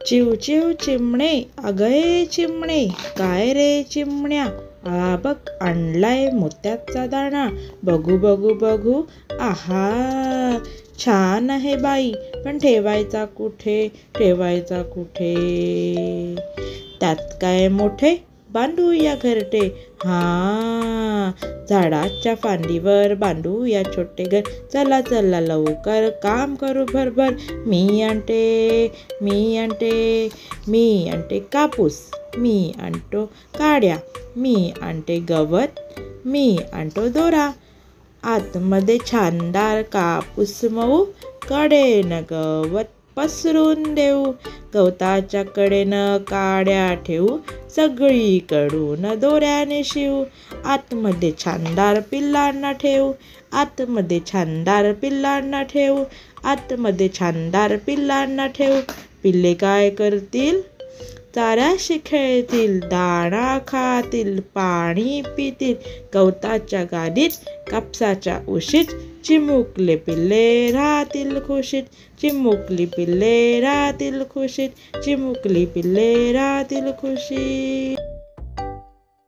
चिव चिव चिमणे, अगं चिमणे, काय रे चिमण्या, बघ आणलाय मोत्याचा दाणा, बघू बघू बघू, आहा छान आहे बाई, पण ठेवायचा कुठे, ठेवायचा कुठे? त्यात काय मोठे, बांधूया घरटे, झाडाच्या फांदीवर बांधूया छोटे घर, चला चला लवकर काम करू भरभर, मी आणते कापूस, मी आणतो काड्या, मी आणते गवत, मी आणतो दोरा, आतमध्ये छानदार कापूस मऊ, कडेनं गवत पसरून देऊ, गवताच्या कडेनं काड्या ठेवू, सगळीकडून दोऱ्याने शिवू, आतमध्ये छानदार पिल्लांना ठेवू, आतमध्ये छानदार पिल्लांना ठेवू, आतमध्ये छानदार पिल्लांना ठेवू, पिल्ले काय करतील, चाऱ्याशी खेळतील, दाणा खातील, पाणी पितील, गवताच्या गादीत, कापसाच्या उशीत, चिमुकले पिल्ले राहतील खुशीत, चिमुकली पिल्ले राहतील खुशीत, चिमुकली पिल्ले राहतील खुशीत.